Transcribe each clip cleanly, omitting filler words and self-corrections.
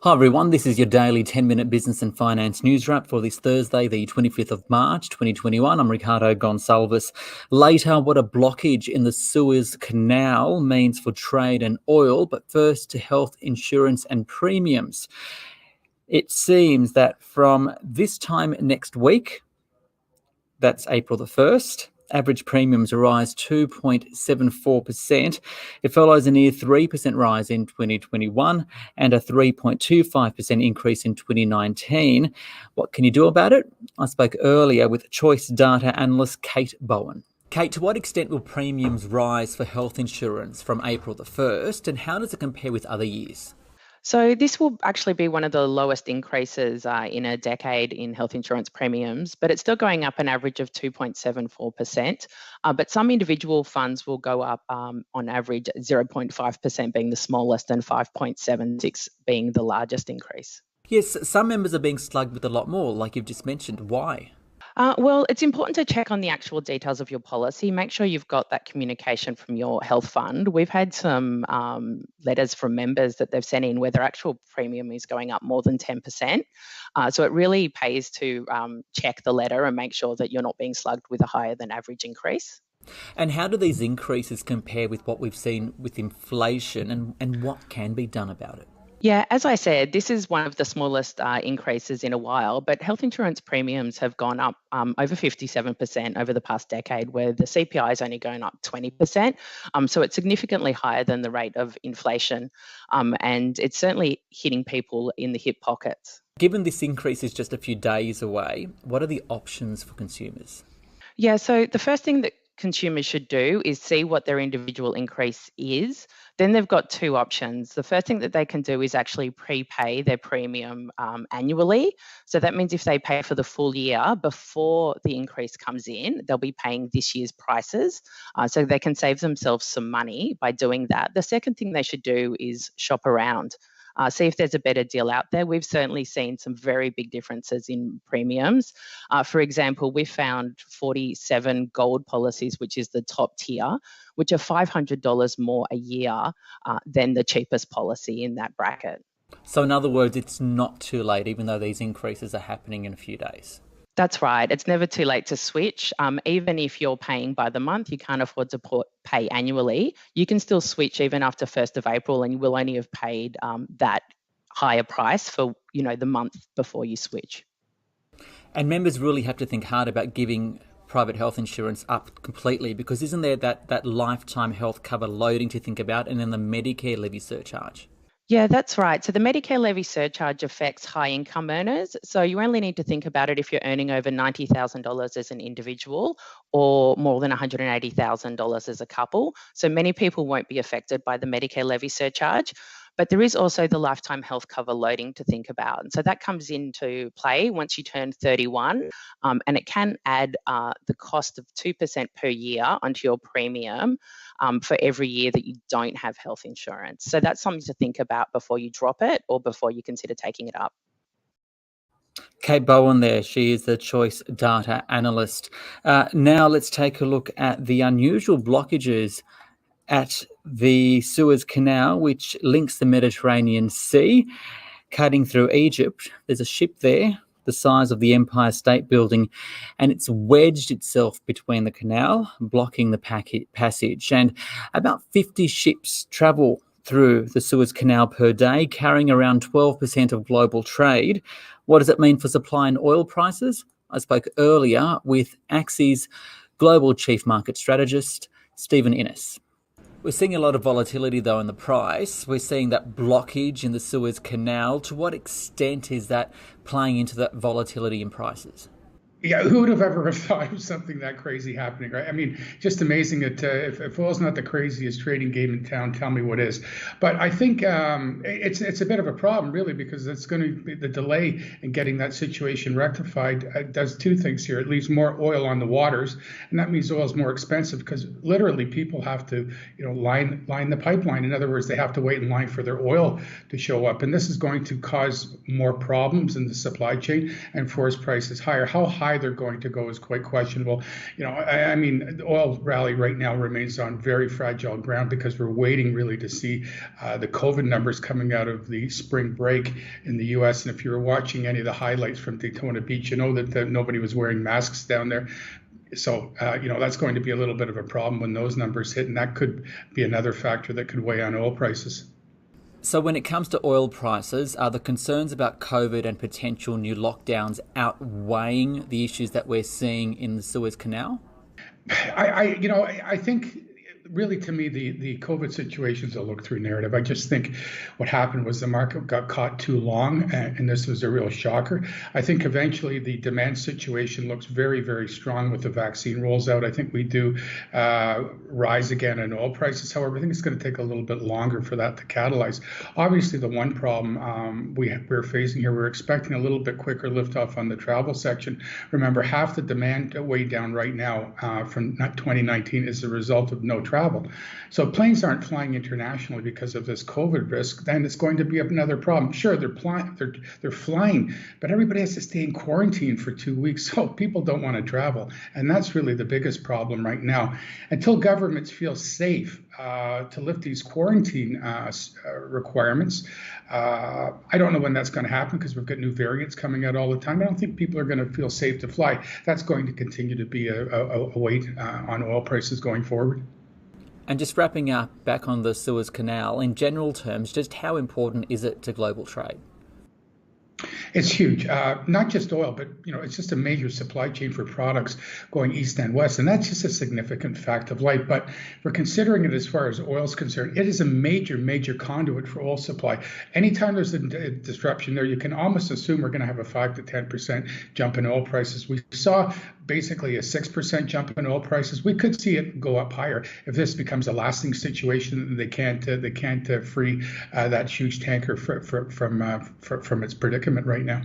Hi everyone, this is your daily 10-minute business and finance news wrap for this Thursday, the 25th of March, 2021. I'm Ricardo Gonçalves. Later, what a blockage in the Suez Canal means for trade and oil, but first to health insurance and premiums. It seems that from this time next week, that's April the 1st, average premiums rise 2.74%. It follows a near 3% rise in 2021 and a 3.25% increase in 2019. What can you do about it? I spoke earlier with choice data analyst Kate Bowen. Kate, to what extent will premiums rise for health insurance from April the 1st, and how does it compare with other years? So this will actually be one of the lowest increases in a decade in health insurance premiums, but it's still going up an average of 2.74%. But some individual funds will go up on average 0.5% being the smallest and 5.76 being the largest increase. Yes, some members are being slugged with a lot more, like you've just mentioned. Why? Well, it's important to check on the actual details of your policy. Make sure you've got that communication from your health fund. We've had some letters from members that they've sent in where their actual premium is going up more than 10%. So it really pays to check the letter and make sure that you're not being slugged with a higher than average increase. And how do these increases compare with what we've seen with inflation, and what can be done about it? Yeah, as I said, this is one of the smallest increases in a while, but health insurance premiums have gone up over 57% over the past decade, where the CPI is only going up 20%. So it's significantly higher than the rate of inflation, and it's certainly hitting people in the hip pockets. Given this increase is just a few days away, what are the options for consumers? Yeah, so the first thing that consumers should do is see what their individual increase is. Then they've got two options. The first thing that they can do is actually prepay their premium annually. So that means if they pay for the full year before the increase comes in, they'll be paying this year's prices. So they can save themselves some money by doing that. The second thing they should do is shop around. See if there's a better deal out there. We've certainly seen some very big differences in premiums. For example, we found 47 gold policies, which is the top tier, which are $500 more a year than the cheapest policy in that bracket. So in other words, it's not too late, even though these increases are happening in a few days. That's right. It's never too late to switch. Even if you're paying by the month, you can't afford to pay annually. You can still switch even after 1st of April, and you will only have paid that higher price for the month before you switch. And members really have to think hard about giving private health insurance up completely, because isn't there that lifetime health cover loading to think about, and then the Medicare levy surcharge? Yeah, that's right. So the Medicare levy surcharge affects high income earners. So you only need to think about it if you're earning over $90,000 as an individual or more than $180,000 as a couple. So many people won't be affected by the Medicare levy surcharge. But there is also the lifetime health cover loading to think about. And so that comes into play once you turn 31, and it can add the cost of 2% per year onto your premium for every year that you don't have health insurance. So that's something to think about before you drop it or before you consider taking it up. Kate Bowen there, she is the choice data analyst. Now let's take a look at the unusual blockages at the Suez Canal, which links the Mediterranean Sea, cutting through Egypt. There's a ship there the size of the Empire State Building, and it's wedged itself between the canal, blocking the passage. And about 50 ships travel through the Suez Canal per day, carrying around 12% of global trade. What does it mean for supply and oil prices? I spoke earlier with Axis Global Chief Market Strategist, Stephen Innes. We're seeing a lot of volatility, though, in the price. We're seeing that blockage in the Suez Canal. To what extent is that playing into that volatility in prices? Yeah, who would have ever thought of something that crazy happening, right? I mean, just amazing that if oil's not the craziest trading game in town, tell me what is. But I think it's a bit of a problem, really, because it's going to be the delay in getting that situation rectified does two things here. It leaves more oil on the waters, and that means oil is more expensive because literally people have to, line the pipeline. In other words, they have to wait in line for their oil to show up, and this is going to cause more problems in the supply chain and force prices higher. How high high they're going to go is quite questionable. I mean, the oil rally right now remains on very fragile ground because we're waiting really to see the COVID numbers coming out of the spring break in the U.S. And if you were watching any of the highlights from Daytona Beach, you know that nobody was wearing masks down there. So, that's going to be a little bit of a problem when those numbers hit, and that could be another factor that could weigh on oil prices. So when it comes to oil prices, are the concerns about COVID and potential new lockdowns outweighing the issues that we're seeing in the Suez Canal? I think really, to me, the COVID situation is a look-through narrative. I just think what happened was the market got caught too long, and this was a real shocker. I think eventually the demand situation looks very, very strong with the vaccine rolls out. I think we do rise again in oil prices. However, I think it's going to take a little bit longer for that to catalyze. Obviously, the one problem we're facing here, we're expecting a little bit quicker liftoff on the travel section. Remember, half the demand way down right now from 2019 is the result of no travel. So planes aren't flying internationally because of this COVID risk. Then it's going to be another problem. Sure, they're flying, but everybody has to stay in quarantine for 2 weeks. So people don't want to travel. And that's really the biggest problem right now. Until governments feel safe to lift these quarantine requirements, I don't know when that's going to happen because we've got new variants coming out all the time. I don't think people are going to feel safe to fly. That's going to continue to be a weight on oil prices going forward. And just wrapping up back on the Suez Canal, in general terms, just how important is it to global trade? It's huge, not just oil, but it's just a major supply chain for products going east and west, and that's just a significant fact of life. But we're considering it as far as oil is concerned. It is a major, major conduit for oil supply. Anytime there's a disruption there, you can almost assume we're going to have a 5 to 10% jump in oil prices. We saw basically a 6% jump in oil prices. We could see it go up higher if this becomes a lasting situation. They can't free that huge tanker from its predicament right now.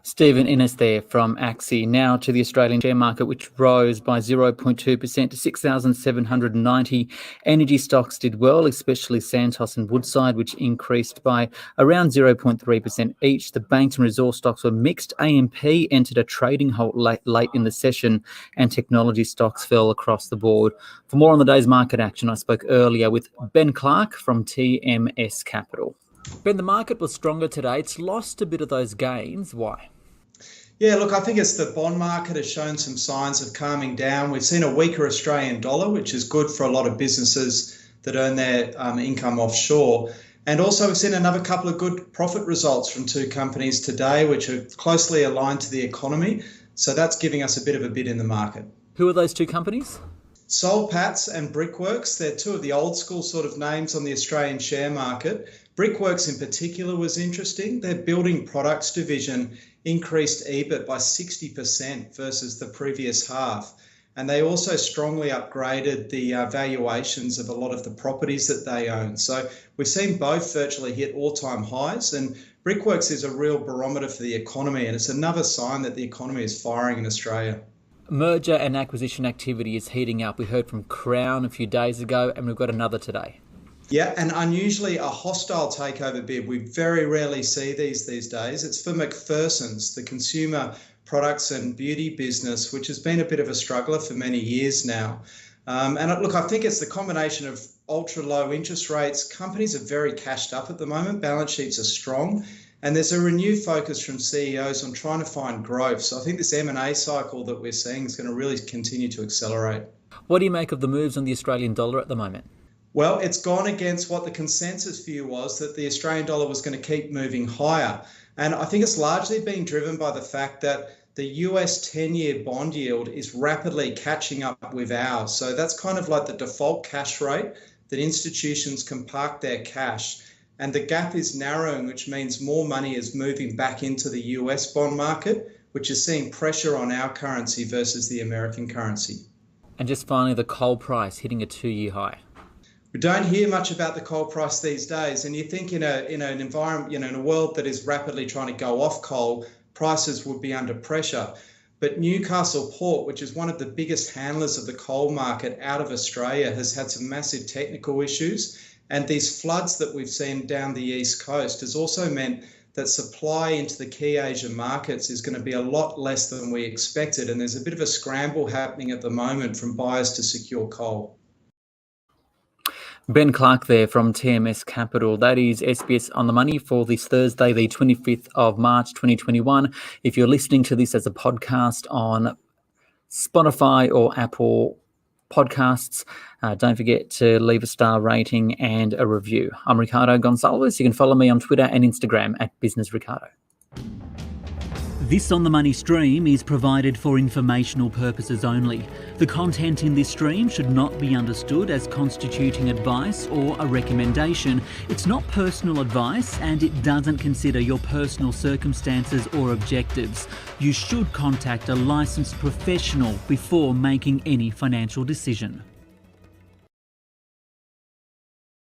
Stephen Innes there from AXI. Now to the Australian share market, which rose by 0.2% to 6,790. Energy stocks did well, especially Santos and Woodside, which increased by around 0.3% each. The banks and resource stocks were mixed. AMP entered a trading halt late in the session, and technology stocks fell across the board. For more on the day's market action, I spoke earlier with Ben Clark from TMS Capital. Ben, the market was stronger today. It's lost a bit of those gains. Why? Yeah, look, I think it's the bond market has shown some signs of calming down. We've seen a weaker Australian dollar, which is good for a lot of businesses that earn their income offshore. And also we've seen another couple of good profit results from two companies today, which are closely aligned to the economy. So that's giving us a bit of a bid in the market. Who are those two companies? Soul Patts and Brickworks. They're two of the old school sort of names on the Australian share market. Brickworks in particular was interesting. Their building products division increased EBIT by 60% versus the previous half. And they also strongly upgraded the valuations of a lot of the properties that they own. So we've seen both virtually hit all-time highs, and Brickworks is a real barometer for the economy, and it's another sign that the economy is firing in Australia. Merger and acquisition activity is heating up. We heard from Crown a few days ago, and we've got another today. Yeah, and unusually a hostile takeover bid. We very rarely see these days. It's for McPherson's, the consumer products and beauty business, which has been a bit of a struggler for many years now. And look, I think it's the combination of ultra low interest rates. Companies are very cashed up at the moment. Balance sheets are strong. And there's a renewed focus from CEOs on trying to find growth. So I think this M&A cycle that we're seeing is going to really continue to accelerate. What do you make of the moves on the Australian dollar at the moment? Well, it's gone against what the consensus view was, that the Australian dollar was going to keep moving higher. And I think it's largely been driven by the fact that the US 10-year bond yield is rapidly catching up with ours. So that's kind of like the default cash rate that institutions can park their cash. And the gap is narrowing, which means more money is moving back into the US bond market, which is seeing pressure on our currency versus the American currency. And just finally, the coal price hitting a 2-year high. We don't hear much about the coal price these days, and you think in an environment, in a world that is rapidly trying to go off coal, prices would be under pressure. But Newcastle Port, which is one of the biggest handlers of the coal market out of Australia, has had some massive technical issues, and these floods that we've seen down the east coast has also meant that supply into the key Asian markets is going to be a lot less than we expected. And there's a bit of a scramble happening at the moment from buyers to secure coal. Ben Clark there from TMS Capital. That is SBS On The Money for this Thursday, the 25th of March, 2021. If you're listening to this as a podcast on Spotify or Apple Podcasts, don't forget to leave a star rating and a review. I'm Ricardo Gonçalves. You can follow me on Twitter and Instagram at Business Ricardo. This On The Money stream is provided for informational purposes only. The content in this stream should not be understood as constituting advice or a recommendation. It's not personal advice and it doesn't consider your personal circumstances or objectives. You should contact a licensed professional before making any financial decision.